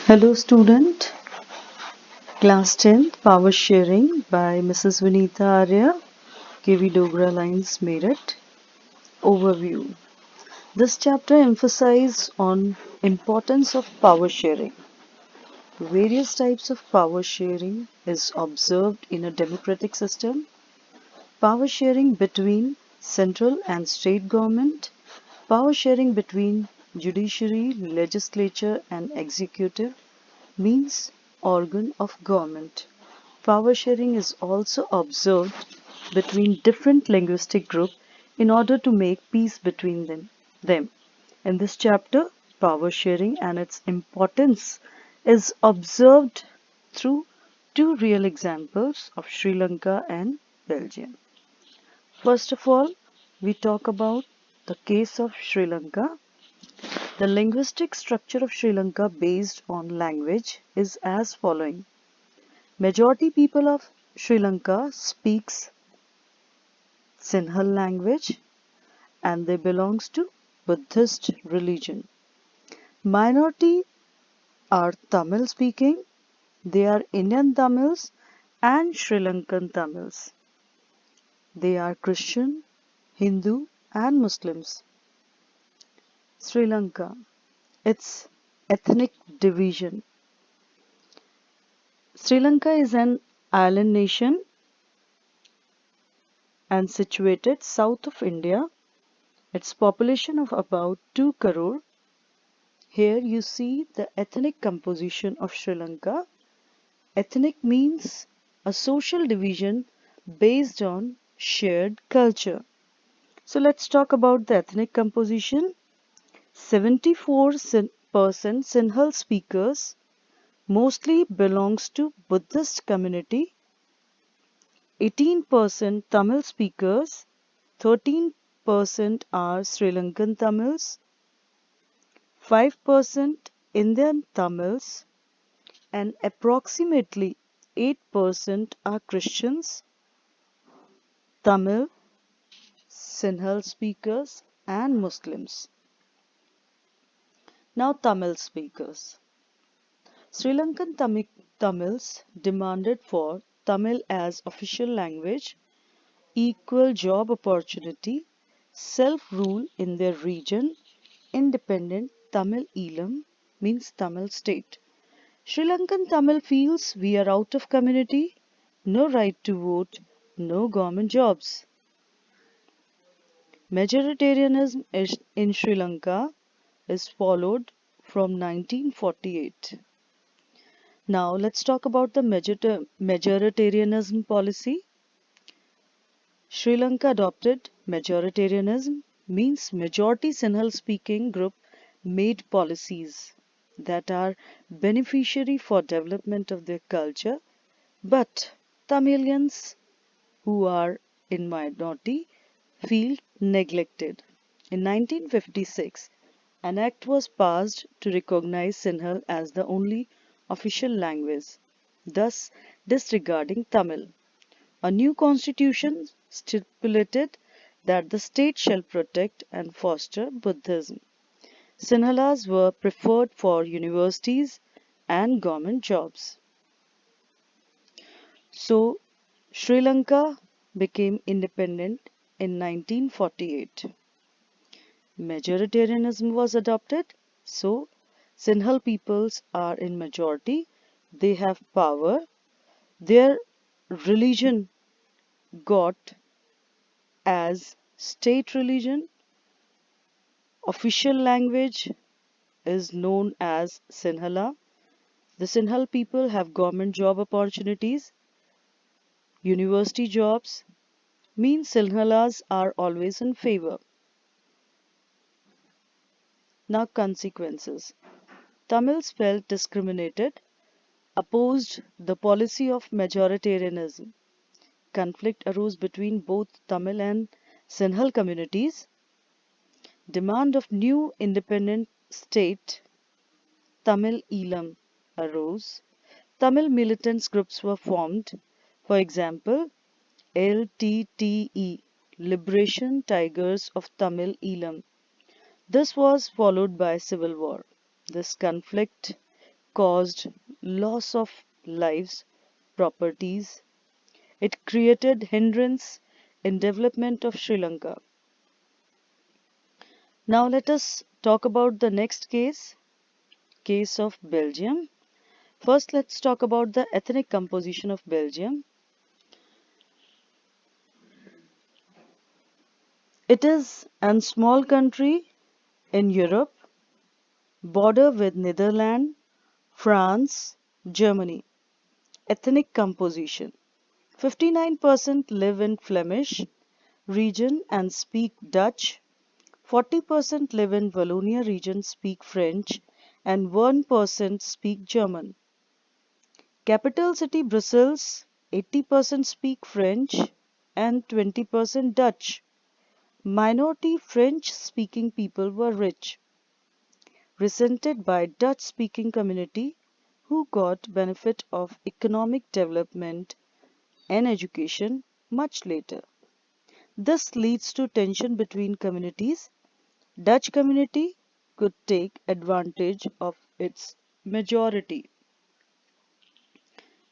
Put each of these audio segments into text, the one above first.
Hello student, class 10th power sharing by Mrs. Vinita Arya, KV Dogra Lines Meerut. Overview. This chapter emphasizes on importance of power sharing. Various types of power sharing is observed in a democratic system. Power sharing between central and state government. Power sharing between judiciary, legislature and executive means organ of government. Power sharing is also observed between different linguistic groups in order to make peace between them. In this chapter, power sharing and its importance is observed through two real examples of Sri Lanka and Belgium. First of all, we talk about the case of Sri Lanka. The linguistic structure of Sri Lanka based on language is as following. Majority people of Sri Lanka speaks Sinhala language and they belongs to Buddhist religion. Minority are Tamil speaking. They are Indian Tamils and Sri Lankan Tamils. They are Christian, Hindu and Muslims. Sri Lanka, its ethnic division. Sri Lanka is an island nation and situated south of India. Its population of about 2 crore. Here you see the ethnic composition of Sri Lanka. Ethnic means a social division based on shared culture. So let's talk about the ethnic composition. 74% Sinhal speakers mostly belongs to Buddhist community. 18% Tamil speakers, 13% are Sri Lankan Tamils, 5% Indian Tamils, and approximately 8% are Christians, Tamil, Sinhal speakers, and Muslims. Now, Tamil speakers. Sri Lankan Tamils demanded for Tamil as official language, equal job opportunity, self-rule in their region, independent Tamil Eelam means Tamil state. Sri Lankan Tamil feels we are out of community, no right to vote, no government jobs. Majoritarianism in Sri Lanka is followed from 1948. Now let's talk about the majoritarianism policy. Sri Lanka adopted majoritarianism means majority Sinhal speaking group made policies that are beneficiary for development of their culture, but Tamilians who are in minority feel neglected. In 1956, an act was passed to recognize Sinhal as the only official language, thus disregarding Tamil. A new constitution stipulated that the state shall protect and foster Buddhism. Sinhalas were preferred for universities and government jobs. So, Sri Lanka became independent in 1948. Majoritarianism was adopted, so Sinhal peoples are in majority, they have power, their religion got as state religion, official language is known as Sinhala. The Sinhal people have government job opportunities, university jobs, means Sinhalas are always in favor. Now consequences. Tamils felt discriminated, opposed the policy of majoritarianism. Conflict arose between both Tamil and Sinhal communities. Demand of new independent state, Tamil Eelam, arose. Tamil militants groups were formed. For example, LTTE, Liberation Tigers of Tamil Eelam. This was followed by civil war. This conflict caused loss of lives, properties. It created hindrance in development of Sri Lanka. Now let us talk about the next case of Belgium. First, let's talk about the ethnic composition of Belgium. It is a small country in Europe, border with Netherlands, France, Germany. Ethnic composition: 59% live in Flemish region and speak Dutch, 40% live in Wallonia region speak French, and 1% speak German. Capital city Brussels, 80% speak French and 20% Dutch. Minority French-speaking people were rich, resented by Dutch-speaking community who got benefit of economic development and education much later. This leads to tension between communities. Dutch community could take advantage of its majority.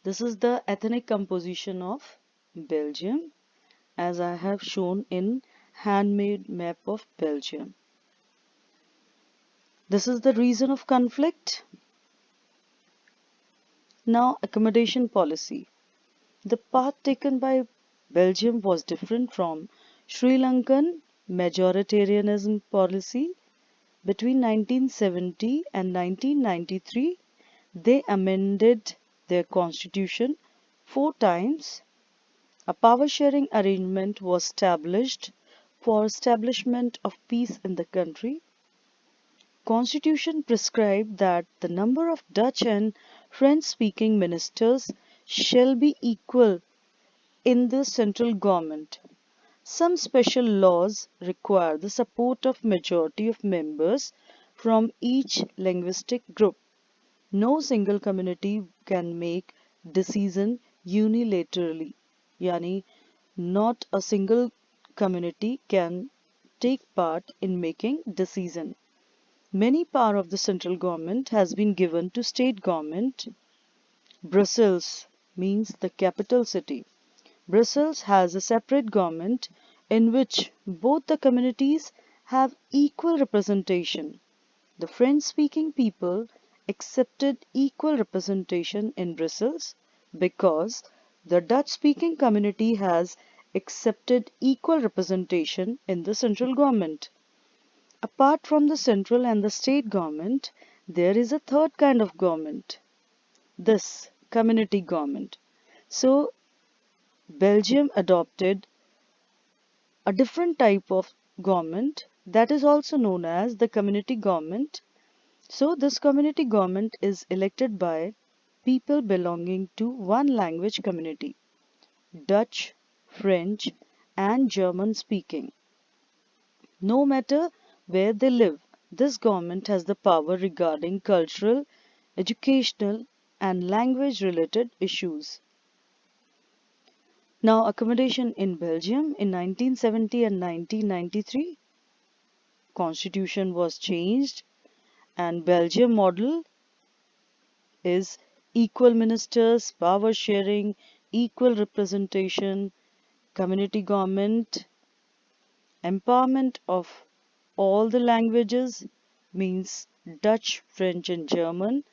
This is the ethnic composition of Belgium as I have shown in handmade map of Belgium. This is the reason of conflict. Now, accommodation policy. The path taken by Belgium was different from Sri Lankan majoritarianism policy. Between 1970 and 1993, they amended their constitution 4 times. A power sharing arrangement was established for establishment of peace in the country. Constitution prescribed that the number of Dutch and French-speaking ministers shall be equal in the central government. Some special laws require the support of majority of members from each linguistic group. No single community can make decision unilaterally. Yani, not a single community can take part in making decision. Many power of the central government has been given to state government. Brussels means the capital city. Brussels has a separate government in which both the communities have equal representation. The French-speaking people accepted equal representation in Brussels because the Dutch-speaking community has accepted equal representation in the central government. Apart from the central and the state government, there is a third kind of government, this community government. So, Belgium adopted a different type of government that is also known as the community government. So, this community government is elected by people belonging to one language community, Dutch, French, and German speaking. No matter where they live, this government has the power regarding cultural, educational, and language related issues. Now, accommodation in Belgium in 1970 and 1993, constitution was changed and Belgium model is equal ministers, power sharing, equal representation, community government, empowerment of all the languages means Dutch, French and German,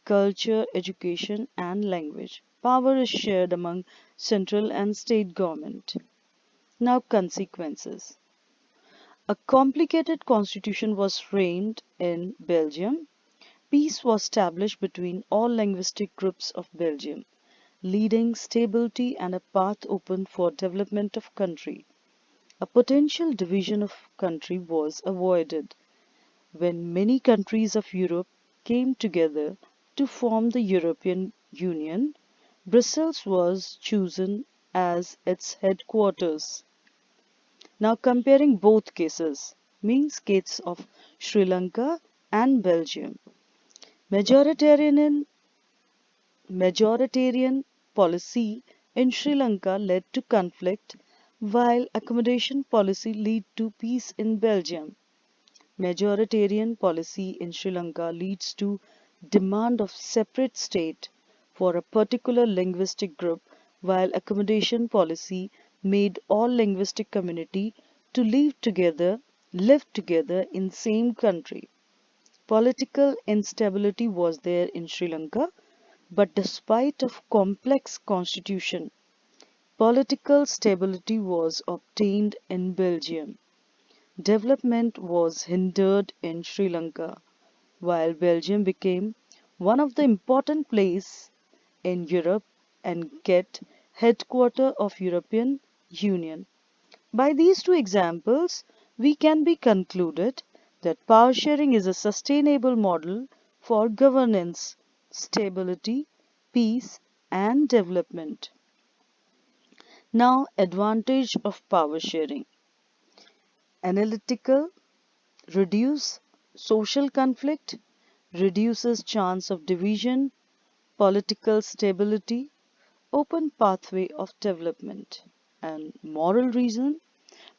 culture, education and language. Power is shared among central and state government. Now consequences. A complicated constitution was framed in Belgium. Peace was established between all linguistic groups of Belgium, leading stability and a path open for development of country. A potential division of country was avoided when many countries of Europe came together to form the European Union. Brussels was chosen as its headquarters. Now comparing both cases means case of Sri Lanka and Belgium. Majoritarian policy in Sri Lanka led to conflict while accommodation policy led to peace in Belgium. Majoritarian policy in Sri Lanka leads to demand of separate state for a particular linguistic group, while accommodation policy made all linguistic community to live together in same country. Political instability was there in Sri Lanka, but despite of complex constitution, political stability was obtained in Belgium. Development was hindered in Sri Lanka, while Belgium became one of the important places in Europe and get headquarter of European Union. By these two examples, we can be concluded that power sharing is a sustainable model for governance, stability, peace, and development. Now, advantage of power sharing: analytical, reduce social conflict, reduces chance of division, political stability, open pathway of development. And moral reason: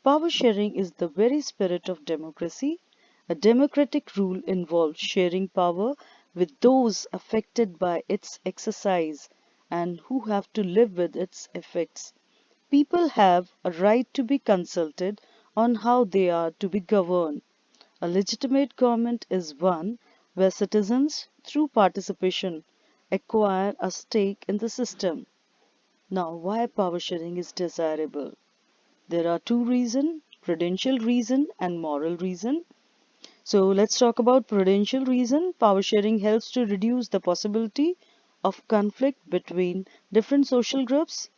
power sharing is the very spirit of democracy. A democratic rule involves sharing power with those affected by its exercise and who have to live with its effects. People have a right to be consulted on how they are to be governed. A legitimate government is one where citizens, through participation, acquire a stake in the system. Now, why power sharing is desirable? There are two reasons: prudential reason and moral reason. So let's talk about prudential reason. Power sharing helps to reduce the possibility of conflict between different social groups.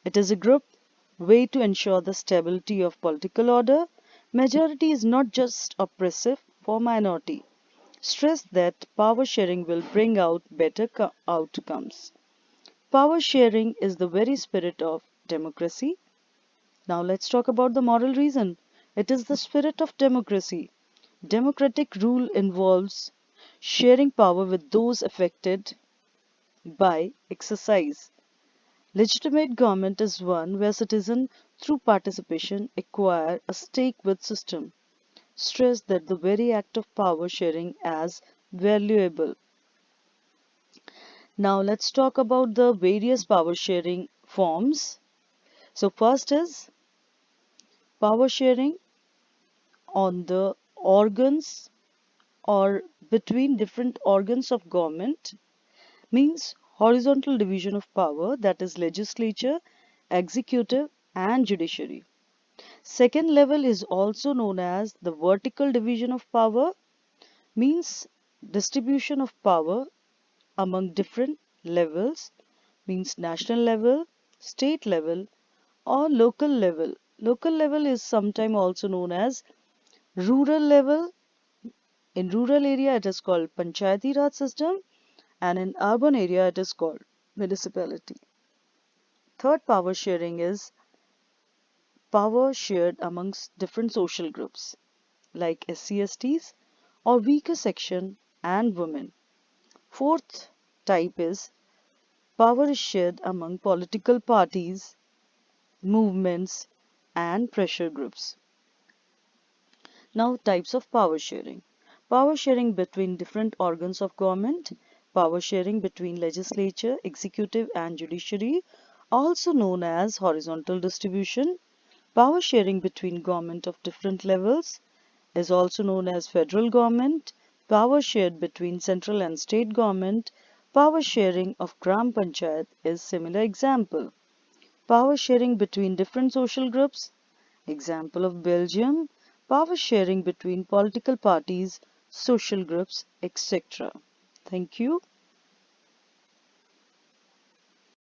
It is a group way to ensure the stability of political order. Majority is not just oppressive for minority. Stress that power sharing will bring out better outcomes. Power sharing is the very spirit of democracy. Now let's talk about the moral reason. It is the spirit of democracy. Democratic rule involves sharing power with those affected by exercise. Legitimate government is one where citizens, through participation, acquire a stake with system. Stress that the very act of power sharing as valuable. Now let's talk about the various power sharing forms. So first is power sharing on the organs or between different organs of government, means horizontal division of power, that is legislature, executive and judiciary. Second level is also known as the vertical division of power, means distribution of power among different levels, means national level, state level or local level. Local level is sometimes also known as rural level. In rural area it is called Panchayati Raj system, and in urban area it is called municipality. Third power sharing is power shared amongst different social groups like SC/STs or weaker section and women. Fourth type is power is shared among political parties, movements and pressure groups. Now, types of power sharing. Power sharing between different organs of government, power sharing between legislature, executive and judiciary, also known as horizontal distribution. Power sharing between government of different levels is also known as federal government. Power shared between central and state government. Power sharing of Gram Panchayat is similar example. Power sharing between different social groups, example of Belgium. Power sharing between political parties, social groups, etc. Thank you.